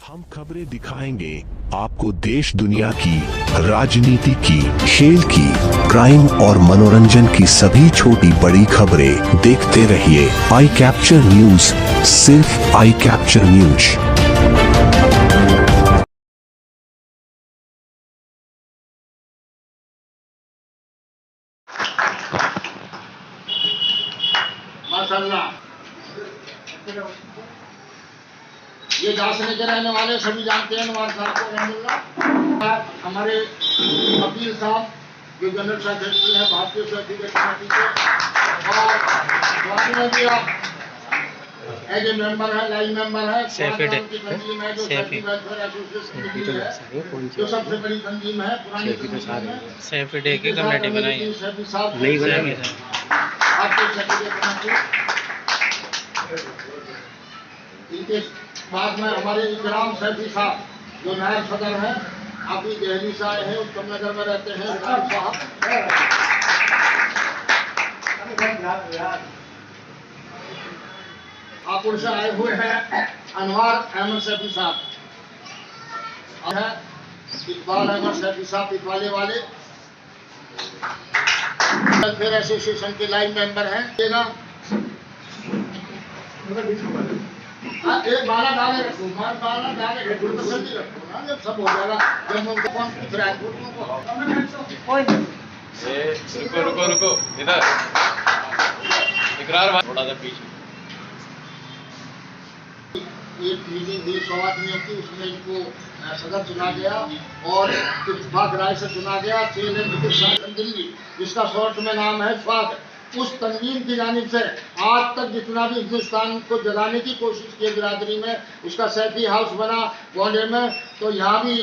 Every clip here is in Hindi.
हम खबरें दिखाएंगे आपको देश दुनिया की, राजनीति की, खेल की, क्राइम और मनोरंजन की सभी छोटी बड़ी खबरें। देखते रहिए आई कैप्चर न्यूज, सिर्फ आई कैप्चर न्यूज। माशाल्लाह, ये जासने के रहने वाले सभी जानते हैं नवाज साहब को। अल्हम्दुलिल्लाह हमारे वकील साहब जो जनरल सेक्रेटरी हैं भारतीय सर्टिफिकेट कमेटी के, और बाद में भी आप एज ए मेंबर है, लाइन मेंबर है, की तंजीम है जो सेफ्टी वेलफेयर एसोसिएशन है, जो सबसे बड़ी तंजीम है पुरानी तंजीम है। सेफ्टी डे की कमेटी बनाई नहीं बनाई आपके सर्टिफिकेट कमेटी। इनके बाद में हमारे इकराम सैफी साहब जो नायब सदर हैं, आप भी दिल्ली से आए हैं, उत्तम नगर में रहते हैं। इकराम साहब आप उनसे आए हुए हैं अनवार अहमद सैफी साहब है, इकबाल अहमद सैफी साहब इकबाले वाले वेलफेयर एसोसिएशन के लाइन मेंबर हैं। एक बाला डाले रखो, बाला डाले रखो, तो जल्दी रखो ना, जब सब हो जाएगा। जब मैं उनको कौन पूछ रहा है कोई नहीं। रुको इधर इकरार थोड़ा सा पीछे। एक मीटिंग हुई सौवादियों की, उसमें इनको सदर चुना गया और इत्तेफाक राय से चुना गया। दिल्ली जिसका शॉर्ट में नाम है स्वाद, उस तंजीम की जानिब से आज तक जितना भी हिंदुस्तान को जगाने की कोशिश की बिरादरी में, उसका सैफी हाउस बना ग्वालियर में, तो यहाँ भी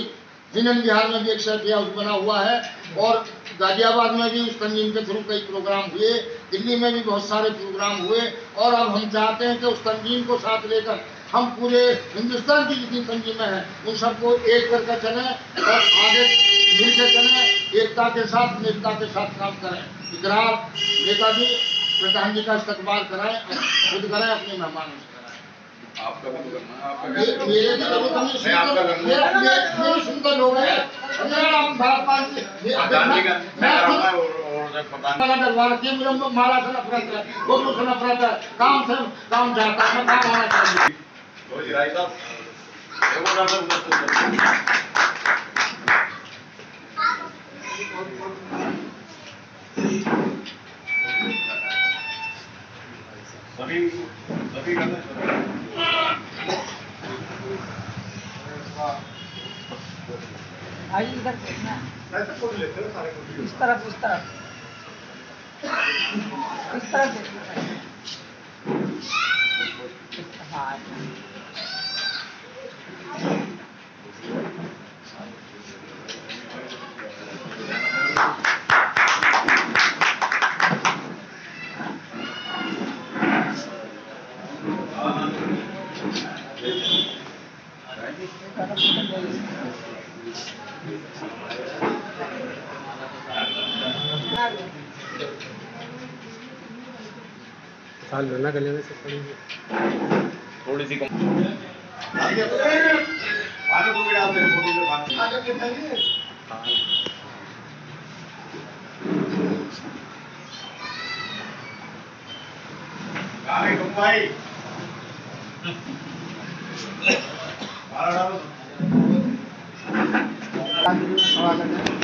जिनन बिहार में भी एक सैफी हाउस बना हुआ है, और गाजियाबाद में भी उस तंजीम के थ्रू कई प्रोग्राम हुए, दिल्ली में भी बहुत सारे प्रोग्राम हुए। और अब हम चाहते हैं कि उस तंजीम को साथ लेकर हम पूरे हिंदुस्तान की जितनी तंजीमें हैं उन सबको एक करके चलें और आगे मिलकर चलें, एकता के साथ, नेकता के साथ काम करें। इकरार नेताजी प्रधान जी का इस्तकबाल कराएं, खुद कराएं, अपने मेहमानों से कराएं। आपका भी करना है, आपका मेरे भी जरूर मेरे सुंदर लोग हैं। दरबार की मुझे माला से नफरत है, गोलू से नफरत है, काम से काम चाहता है, काम होना चाहिए। सभी करते आइए इधर इस तरफ हाँ। साल भरना कल्याण से थोड़ी सी कम।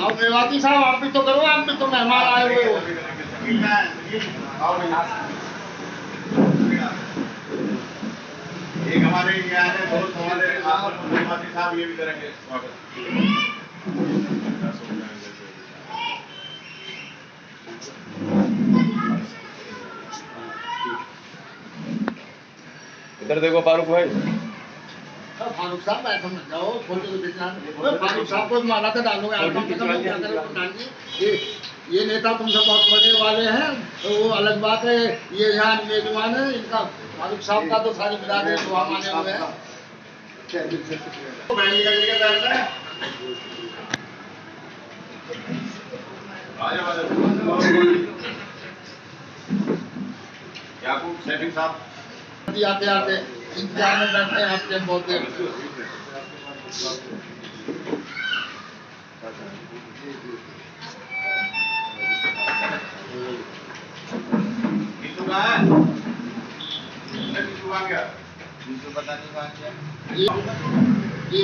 अब मेवाती साहब आप भी तो करो, आप भी तो मेहमान आए हुए हो। एक हमारे यहाँ है दोस्त हमारे मेवाती साहब, ये भी करेंगे स्वागत। इधर देखो फारूक भाई। फारूक साहब मैं समझ जाओ, फोटो को देखना। फारूक साहब को माला तो डालोगे, ये नेता तुमसे बहुत बड़े वाले हैं, तो वो अलग बात है। ये यहाँ मेजबान है इनका, फारूक साहब का तो सारी बिरादरी दुआ माने हुए हैं। याकूब सैफी साहब आते आते इंतजार में बैठे हैं अपने पौधे। बिट्टू कहाँ है? बिट्टू कहाँ गया? बिट्टू पता नहीं कहाँ गया। जी,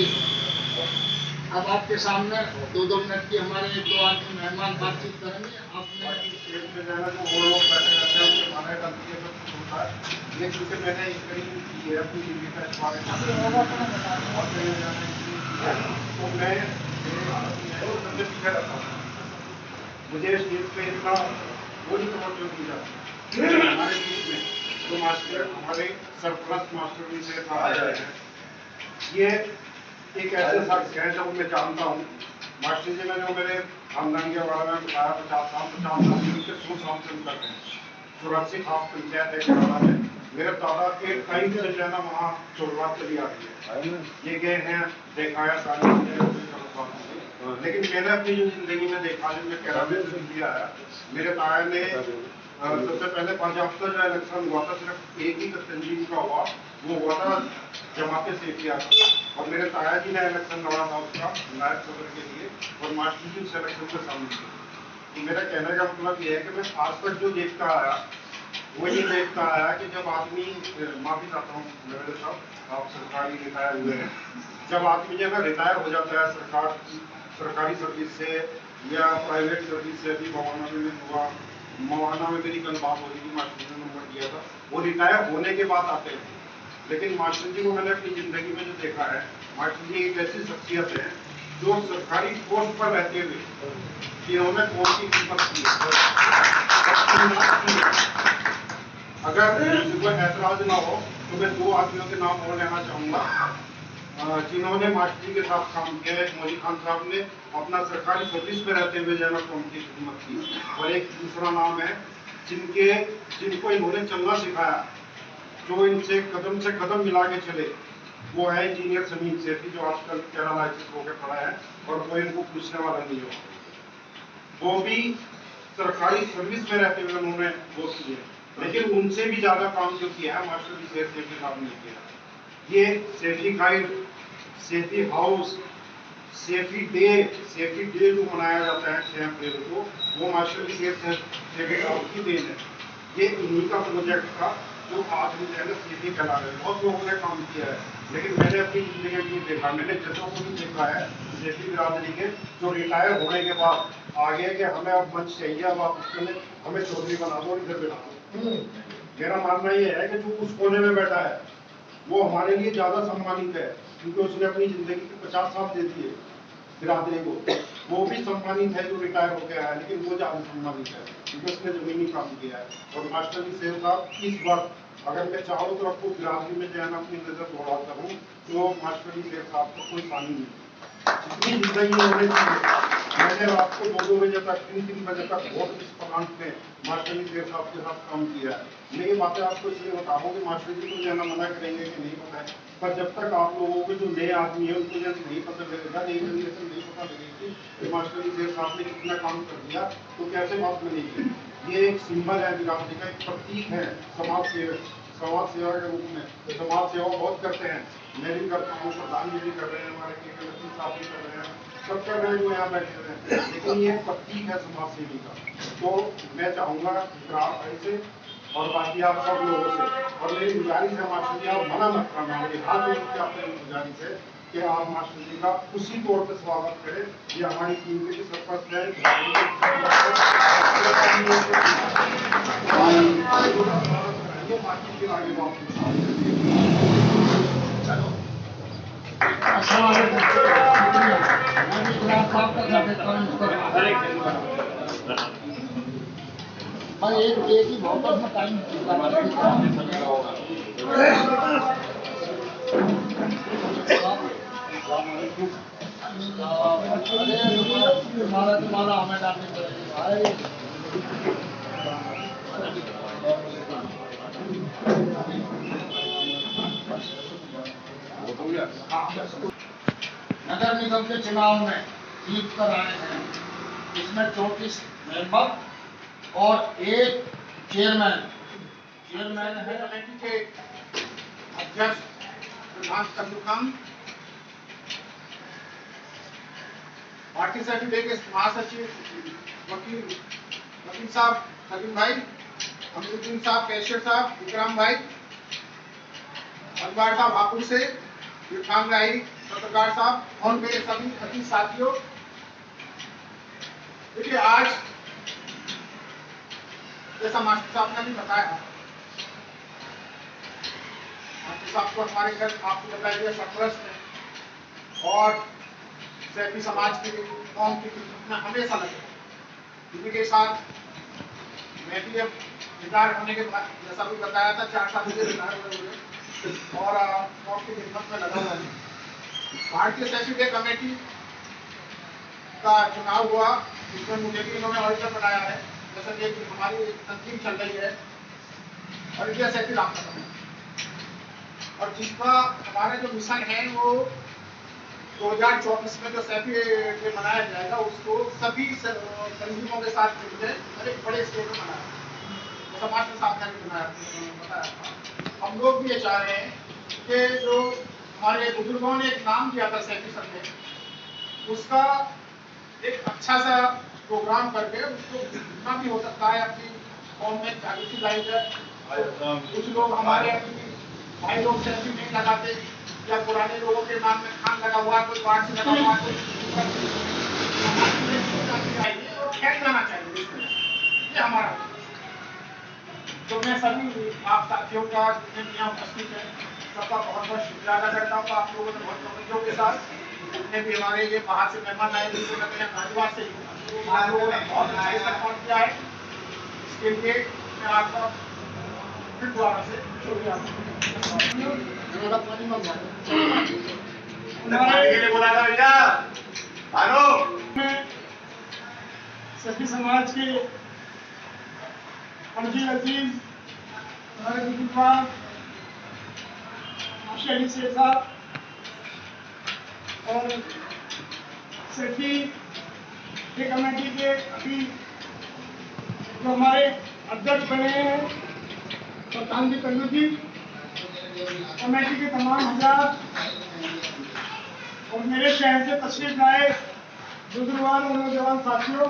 अब आपके सामने 2-2 मिनट की हमारे 2 आदमी मेहमान बातचीत करेंगे। आपने स्टेज पे जाना तो वो लोग बैठे रहते हैं, उनके खाने का ये सब कुछ होता है। ये क्योंकि मैंने इस करीब की है अपनी जिंदगी का इस बारे में और कहीं जाने की है, तो मैं सबसे पीछे रहता हूँ। मुझे स्टेज पे इतना वो नहीं समझ में दिया हमारे बीच में जो मास्टर हमारे सरप्लस मास्टर भी से कहा जाए हैं, ये एक ऐसे शख्स है जब मैं जानता हूँ मास्टर जी ने जो मेरे खानदान के बारे में बताया 50 साल उनके 100 साल से कर रहे हैं। चौरासी खास पंचायत है केरला में। मेरे दादा के टाइम से जो है ना वहाँ शुरुआत चली आ रही है। ये गए हैं दिखाया सारी लेकिन मैंने अपनी जो जिंदगी में देखा जो मैं केरला में किया है, मेरे ताया ने सबसे पहले पंजाब का जो इलेक्शन हुआ था सिर्फ एक ही कतंजी का हुआ, वो हुआ था जमाते से किया था और मेरे ताया जी ने इलेक्शन लड़ा था उसका नायब सदर के लिए और मास्टर जी उस इलेक्शन में शामिल थे। तो मेरा कहने का मतलब ये है कि मैं आज तक जो देखता आया वो ये देखता आया कि जब आदमी, माफी चाहता हूँ मेरे साहब आप सरकारी रिटायर हुए हैं, जब आदमी जो है रिटायर हो जाता है सरकारी सर्विस से या प्राइवेट सर्विस से, अभी मवाना में हुआ, मवाना में मेरी कल बात हो रही थी, मास्टर जी ने नंबर दिया था, वो रिटायर होने के बाद आते हैं। लेकिन मास्टर जी को मैंने अपनी जिंदगी में जो देखा है, मास्टर जी एक ऐसी शख्सियत है जो सरकारी पोस्ट पर रहते हुए इन्होंने कौन की कीमत की है। अगर किसी को ऐतराज ना हो तो मैं 2 आदमियों के नाम और लेना चाहूंगा जिन्होंने मास्टर जी के साथ काम किया है। मोदी खान साहब ने अपना सरकारी सर्विस में रहते हुए जो कौम की खिदमत की, और एक दूसरा नाम है जिनको इन्होंने चलना सिखाया, जो इनसे कदम मिला के चले, वो है इंजीनियर समीर सेठी जो आजकल पैरालाइसिस होकर खड़ा है और कोई इनको पूछने वाला नहीं हो। वो भी सरकारी सर्विस में रहते हुए उन्होंने वो किए, लेकिन उनसे भी ज्यादा काम जो किया है मास्टर जी सेठी साहब ने किया। ये सेठी गाइड, सेठी हाउस, सेठी डे जो मनाया जाता है 6 अप्रैल को, वो मास्टर जी सेठी साहब की देन है। ये इन्हीं का प्रोजेक्ट था जो आज भी जो है ना सेठी कहला रहे हैं। बहुत लोगों ने काम किया है, लेकिन मैंने अपनी जिंदगी में देखा, मैंने जजों को भी देखा है सेठी बिरादरी के जो रिटायर होने के बाद आगे कि हमें अब मंच चाहिए, अब आप उसमें हमें चौधरी बना दो, इधर बिठा दो। मेरा मानना ये है कि जो उस कोने में बैठा है वो हमारे लिए ज्यादा सम्मानित है, क्योंकि उसने अपनी जिंदगी के 50 साल दे दिए बिरादरी को। वो भी सम्मानित है जो रिटायर हो गया है, लेकिन वो ज्यादा सम्मानित है क्योंकि उसने जमीनी काम किया है। और मास्टर जी सेठ साहब इस वक्त अगर मैं चारों तरफ को बिरादरी में जो है ना अपनी नजर दौड़ाता हूँ तो मास्टर जी सेठ साहब को कोई पानी नहीं। जितनी जिंदगी होने चाहिए, मैंने रात को 2-2 बजे तक 3-3 बजे तक बहुत इस प्लांट में मास्टर जी सेठ साहब के साथ काम किया है। मैं ये बातें आपको इसलिए बता रहा हूँ कि मास्टर जी को जो है ना मना करेंगे कि नहीं पता है, पर जब तक आप लोगों के जो नए आदमी है उनको जैसे नहीं पता लगेगा, नई जनरेशन नहीं पता लगेगी कि मास्टर जी सेठ साहब ने कितना काम कर दिया, तो कैसे बात बनेगी। ये एक सिंबल है बिरादरी का, एक प्रतीक है समाज सेवा के रूप में। तो समाज सेवा बहुत करते हैं, मैं भी करता हूँ, प्रधान जी भी कर रहे हैं, हमारे के साहब भी कर रहे हैं, सब कर रहे हैं जो यहाँ बैठे हुए हैं, लेकिन ये प्रतीक है समाज सेवी का। तो मैं चाहूँगा ग्राम भाई से और बाकी आप सब लोगों से, और मेरी गुजारिश है मास्टर जी आप मना मत करना, मेरे हाथ जोड़ के आपसे गुजारिश है कि आप मास्टर जी का उसी तौर पर स्वागत करें। ये हमारी टीम के सरपंच है, बाकी फिर आगे बात। भाई एक ही बहुत में टाइम तुम्हारा हमें डालने पड़ेगी भाई। नगर निगम के चुनाव में जीत कर आए हैं, इसमें 34 मेंबर और 1 चेयरमैन है। अध्यक्ष प्रधान तब्दू खान, पार्टी सेक्रेटरी के महासचिव वकील साहब सलीम भाई, अमीरुद्दीन साहब, कैशियर साहब, विक्रम भाई, अनवर साहब हापुड़ से, इरफान भाई, पत्रकार साहब और मेरे सभी अतिथि साथियों। देखिए, आज जैसा मास्टर साहब ने भी बताया, मास्टर साहब को हमारे घर आपको बताया गया सरपरस्त है और सैफी समाज के कौम की में हमेशा लगे। इसी के साथ मैं भी अब रिटायर होने के बाद, जैसा भी बताया था, 4 साल मुझे रिटायर हुए और कौम की खिदमत में लगा हुआ है। भारतीय सैफी कमेटी का चुनाव हुआ, जिसमें मुझे भी इन्होंने ऑडिटर बनाया है। जैसा कि हमारी तंजीम चल रही है और इंडिया सैफी रामनगर, और जिसका हमारा जो मिशन है वो 2024 में जो सैफी डे मनाया जाएगा, उसको सभी तंजीमों के साथ मिलकर और एक बड़े स्टेज में मनाया, जैसा मास्टर साहब ने भी बताया था। हम लोग भी ये चाह रहे हैं कि जो हमारे बुजुर्गों ने एक नाम दिया था सैफी संडे, उसका एक अच्छा सा प्रोग्राम करके उसको जितना भी हो सकता है अपनी कौम में जागृति लाई जाए। कुछ लोग हमारे भाई लोग सैफी नहीं लगाते, या पुराने लोगों के नाम में खान लगा हुआ, कोई पार्ट से लगा हुआ, कोई खेल जाना चाहिए, ये हमारा। तो मैं सभी आप साथियों का जितने भी यहाँ उपस्थित है, सबका बहुत बहुत शुक्रिया अदा करता हूँ। आप लोगों ने बहुत तवज्जो के साथ, जितने भी हमारे ये बाहर से मेहमान आए, जिनको लगते हैं गाजियाबाद से, आप लोगों ने बहुत अच्छा सपोर्ट किया है। इसके लिए मैं आपका फिर दोबारा से शुक्रिया सभी समाज के अजीज हमारे बुजुर्ग अली शेख साहब और सैफी कमेटी के अभी जो हमारे अध्यक्ष बने हैं प्रधान जी तन्नू जी, कमेटी के तमाम हजरात और मेरे शहर से तशरीफ लाए बुजुर्गान और नौजवान साथियों,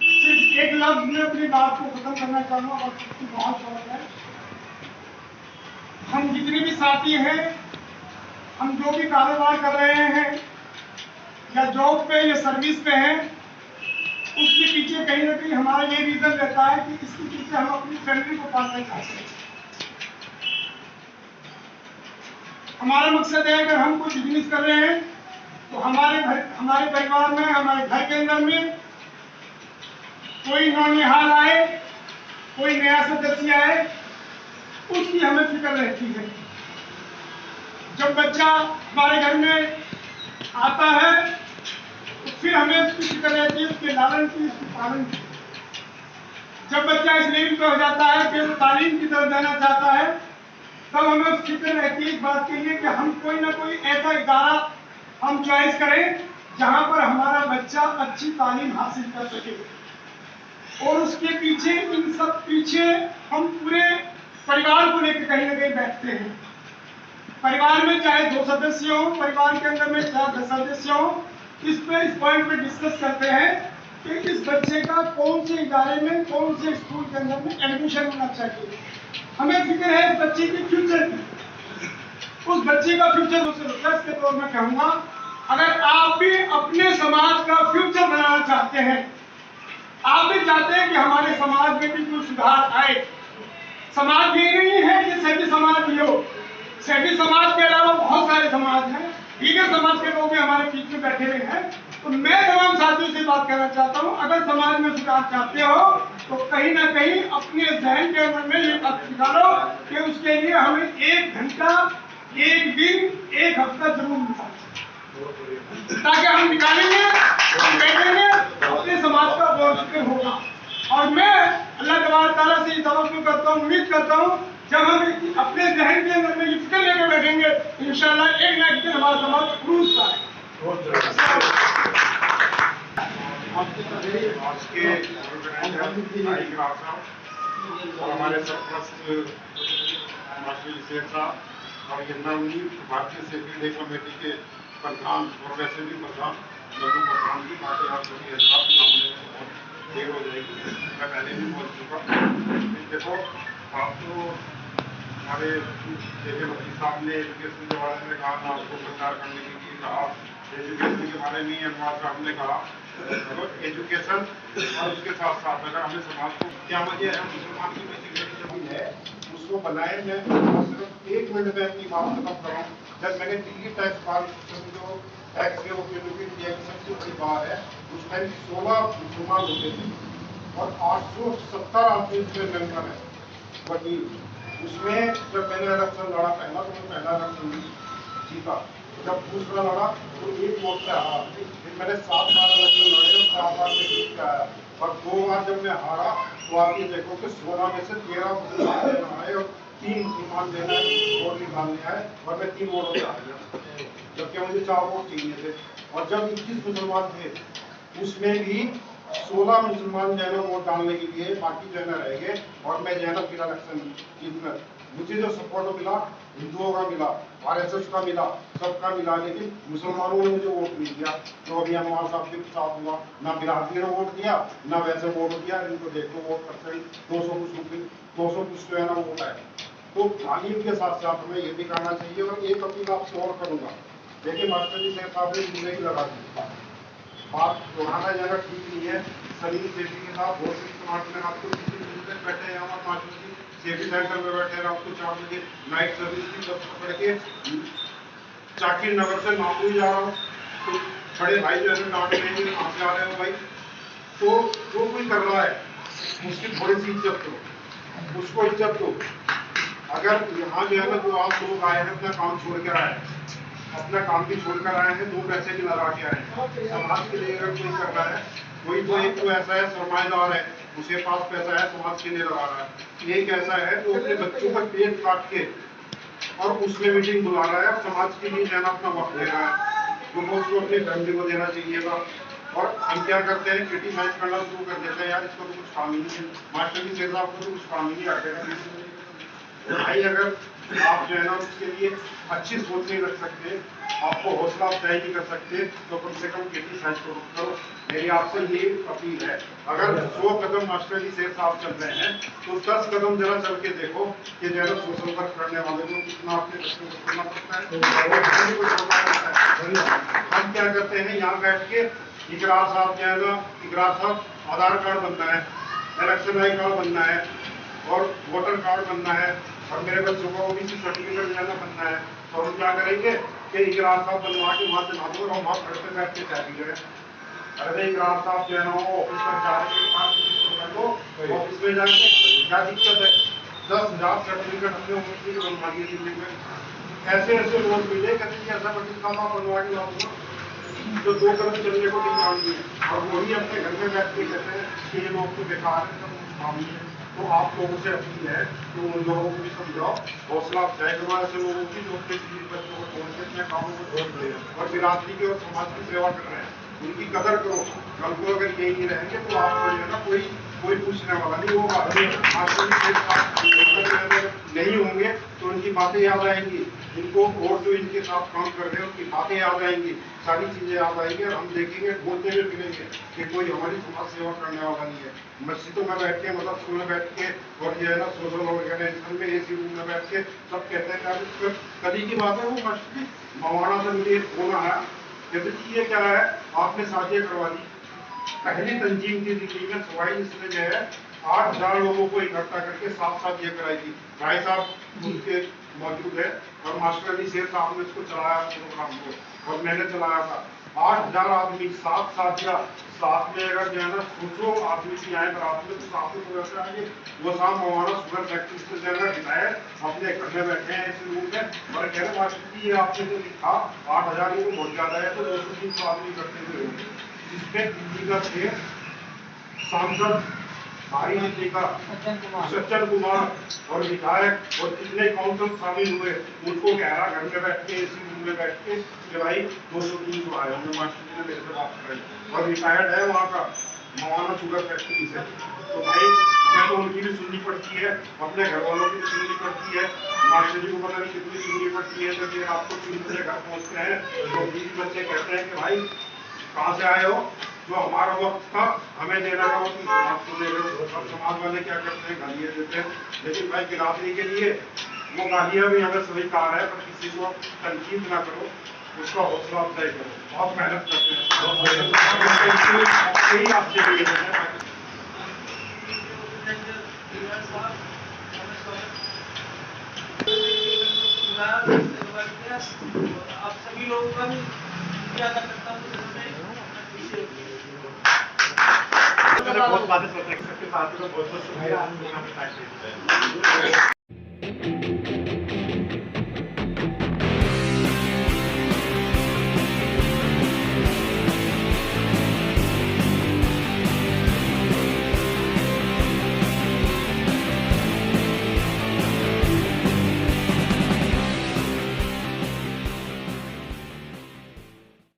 सिर्फ एक लफ्ज में अपनी बात को खत्म करना चाहूँगा और बहुत शौक है। हम जितने भी साथी हैं, हम जो भी कारोबार कर रहे हैं या जॉब पे या सर्विस पे हैं, उसके पीछे कहीं ना कहीं हमारा ये रीजन रहता है कि इसके पीछे हम अपनी फैमिली को पालना चाहते हैं। हमारा मकसद है, अगर हम कोई बिजनेस कर रहे हैं तो हमारे परिवार में, हमारे घर के अंदर में कोई नौनिहाल आए, कोई नया सदस्य आए, उसकी हमें फिक्र रहती है। जब बच्चा हमारे घर में आता है तो फिर हमें उसकी फिक्र रहती है, उसके लालन की, उसके पालन की। जब बच्चा इस लेवल पे हो जाता है कि वो तालीम की तरफ जाना चाहता है, तब हमें फिक्र रहती है इस बात के लिए कि हम कोई ना कोई ऐसा इदारा हम चॉइस करें जहां पर हमारा बच्चा अच्छी तालीम हासिल कर सके। और उसके पीछे, इन सब पीछे हम पूरे परिवार को लेकर कहीं ना कहीं बैठते हैं। परिवार में चाहे 2 सदस्य हो, परिवार के अंदर में चाहे 10 सदस्य हो, इस पॉइंट पे डिस्कस करते हैं कि इस बच्चे का कौन से इदारे में, कौन से स्कूल के अंदर में एडमिशन होना चाहिए। हमें फिक्र है इस बच्चे के फ्यूचर की, उस बच्चे का फ्यूचर। रिक्वेस्ट के तौर में कहूँगा, अगर आप भी अपने समाज का फ्यूचर बनाना चाहते हैं, आप भी चाहते हैं कि हमारे समाज में भी कुछ सुधार आए। समाज ये नहीं है कि सैफी समाज भी हो, सैफी समाज के अलावा बहुत सारे समाज हैं, दीगर समाज के लोग भी हमारे बीच में बैठे हुए हैं। तो मैं तमाम साथियों से बात करना चाहता हूँ, अगर समाज में सुधार चाहते हो तो कहीं ना कहीं अपने जहन के अंदर में ये बात निकालो कि उसके लिए हमें 1 घंटा, 1 दिन, 1 हफ्ता जरूर निकालना, ताकि हम निकालेंगे, हम बैठेंगे, अपने समाज का बहुत जिक्र होगा। और मैं अल्लाह तबारक तआला से तवक्कुल करता हूँ, उम्मीद करता हूँ, जब हम अपने जहन के अंदर में ये फिक्र लेकर बैठेंगे, इंशाल्लाह एक ना एक दिन हमारा समाज क्रूज का है। और हमारे सरपंच मास्टर शेख साहब और ये नवनीत भारतीय सेक्रेटरी कमेटी के प्रधान और वैसे भी प्रधान लघु प्रधान की बातें आप सभी नाम लेने में बहुत देर हो जाएगी। मैं पहले भी बोल चुका। देखो आप तो हमारे जैसे वकील साहब ने एजुकेशन के बारे में कहा था, आपको प्रचार करने के लिए कहा, एजुकेशन के बारे में अनवर साहब ने कहा। तो एजुकेशन और उसके साथ साथ अगर हमें समाज को क्या वजह है मुसलमान की बेसिक जमीन है उसको बनाए। मैं सिर्फ 1 मिनट में अपनी बात खत्म करूँ। जब मैंने दिल्ली टैक्स पास जो टैक्स है वो एलोकेट किया कि सबसे बड़ी बात है, उस टाइम 16 मुसलमान होते थे और 870 आदमी उसमें मेंबर है वकील। उसमें जब मैंने इलेक्शन लड़ा पहला, तो मैं पहला इलेक्शन जीता। जब दूसरा लड़ा तो 1 वोट से हारा। फिर मैंने 7 बार इलेक्शन लड़े और 7 बार में जीत के आया। और 2 बार जब मैं हारा तो आप ये देखो कि 16 में से 13 मुसलमान देना आए और 3 मुसलमान देना वोट निकालने आए और मैं 3 वोटों से हार गया, जबकि मुझे 4 वोट चाहिए थे। और जब 21 मुसलमान थे उसमें भी 16 मुसलमान जो है वोट डालने के लिए, बाकी जो है रह गए और मैं जो है ना फिर इलेक्शन जीतना। मुझे जो सपोर्ट मिला हिंदुओं का मिला, RSS का मिला, सबका मिला, लेकिन मुसलमानों ने मुझे वोट नहीं दिया। जो अभी हमारे साथ के साथ हुआ, ना बिरादरी ने वोट दिया ना वैसे वोट दिया। इनको देखो वोट परसेंट 200 कुछ जो है ना वोट है। तो तालीम के साथ साथ हमें ये भी करना चाहिए। और एक अपील आपसे और करूँगा, देखिए मास्टर जी साहब ने जिंदगी लगा दी, बात दोहराना ज़्यादा ठीक नहीं है। सलीम सेठी के साथ बहुत सी समाज में आपको किसी दिन तक बैठे हैं, हमारे मास्टर जी सेठी सेंटर में बैठे हैं, आपको 4 बजे नाइट सर्विस की बस पकड़ के जाकिर नगर से नागपुर जा रहा हूँ तो बड़े भाई जो है डांट लेंगे, कहाँ से आ रहे हो भाई। तो जो कोई कर रहा है उसकी थोड़ी सी इज्जत दो, उसको इज्जत दो। अगर यहाँ जो है ना जो आप लोग आए हैं अपना काम छोड़ कर आए हैं, अपना काम भी छोड़कर आए हैं, 2 पैसे भी लगा के आए हैं समाज के लिए। अगर कोई कर रहा है, कोई तो एक तो ऐसा है सरमाएदार है, उसके पास पैसा है, समाज के लिए लगा रहा है। एक ऐसा है जो अपने बच्चों का पेट काट के और उसमें मीटिंग बुला रहा है और समाज के लिए जाना अपना वक्त दे रहा है, तो उसको अपनी फैमिली को देना चाहिएगा। और हम क्या करते हैं, क्रिटिसाइज करना शुरू कर देते हैं, यार इसको तो कुछ काम ही नहीं है, मास्टर जी से आपको तो कुछ काम ही नहीं रखेगा भाई। अगर आप जो है ना उसके लिए अच्छी सोच नहीं रख सकते, आपको हौसला अफजाई नहीं कर सकते, तो कम से कम क्रिटिसाइज करो। मेरी आपसे ये अपील है, अगर 100 कदम मास्टर जी शेख साहब चल रहे हैं तो 10 कदम जरा चल के देखो कि जो है सोशल वर्क करने वाले को कितना अपने बच्चों को करना पड़ता है। हम क्या करते हैं, यहाँ बैठ के इकरार साहब जो है ना, इकरार साहब आधार कार्ड बनना है, इलेक्शन आई कार्ड बनना है और वोटर कार्ड बनना है और मेरे बच्चों को OBC सर्टिफिकेट जाना बनना है। तो हम क्या करेंगे कि इकरार साहब बनवा के वहाँ से ला दो और हम घर पे बैठ के चाय पी रहे। अरे इकरार साहब जो है ना ऑफिस में जाके ऑफिस में जाके क्या दिक्कत है, 10,000 सर्टिफिकेट हमने OBC के बनवा दिए दिल्ली में। ऐसे ऐसे लोग मिले कहते हैं ऐसा बच्चा बनवा के ला दूंगा, तो 2 कदम चलने को नहीं मांगी और वही अपने घर में बैठ के कहते हैं कि ये लोग तो बेकार है, काम है। तो आप लोगों से अपील है कि उन लोगों को भी समझाओ, हौसला अफजाई करो ऐसे लोगों की जो अपने बच्चों को छोड़ के अपने कामों को छोड़ रहे हैं और बिरादरी की और समाज की सेवा कर रहे हैं, उनकी कदर करो। कल को अगर यही नहीं रहेंगे तो आपको जो है ना कोई पूछने वाला नहीं होगा। नहीं होंगे तो उनकी बातें याद आएंगी, इनको और जो इनके साथ काम कर रहे हैं उनकी बातें याद आएंगी, सारी चीजें याद आएंगी और हम देखेंगे ढूंढते हुए फिरेंगे कि कोई हमारी समाज सेवा करने वाला नहीं है। मस्जिदों में बैठ के, मतलब स्कूल में बैठ के और जो है ना सोशल ऑर्गेनाइजेशन में AC रूम में बैठ के सब कहते हैं। कभी की बात है, वो मस्जिद मवाना से मुझे फोन आया, कहते जी ये क्या है, आपने साजिया करवा दी। पहली तंजीम थी दिल्ली में, सवाई इसने जो है 8,000 लोगों को इकट्ठा करके साथ ये कराई थी। भाई साहब उसके मौजूद है और मास्टर अली शेर साहब ने इसको चलाया प्रोग्राम को और मैंने चलाया था। 8,000 आदमी साथ में अगर जो है ना 100 आदमी की आए बरात में तो साथ में वैसे आएंगे। वो साहब मवाना शुगर फैक्ट्री से जो है हिदाए अपने घर में बैठे हैं इस रूम में और कह रहे मास्टर जी ये आपने जो लिखा 8,000 को बहुत ज्यादा है, तो 200-300 आदमी इकट्ठे हुए होंगे, जिसमें दिल्ली का थे सांसद सज्जन कुमार और विधायक और जितने काउंसिल शामिल हुए, उनको कह रहा घर में बैठ के इसी रूम में बैठ के कि भाई 200-300 आए होंगे, मास्टर जी ने मेरे से बात कराई और रिटायर्ड है वहाँ का मवाना शुगर फैक्ट्री से। तो भाई हमें तो उनकी भी सुननी पड़ती है, अपने घर वालों की भी सुननी पड़ती है, मास्टर जी को पता नहीं कितनी सुननी पड़ती है। जब ये आपको 3 बजे घर पहुँचते हैं तो बीवी बच्चे कहते हैं कि भाई कहाँ से आए हो, जो हमारा वक्त था हमें देना था वो तुम समाज को दे रहे हो। और समाज वाले क्या करते हैं, गालियाँ देते हैं। लेकिन भाई बिरादरी के लिए वो गालियाँ भी हमें स्वीकार है, पर किसी को तनकीद ना करो, उसका हौसला अफजाई करो। बहुत मेहनत करते हैं, यही आपसे निवेदन है। आप सभी लोगों का भी ज्यादा करता हूँ। बहुत बातें सोच रहे हैं, सबके साथ में बहुत बहुत शुक्रिया।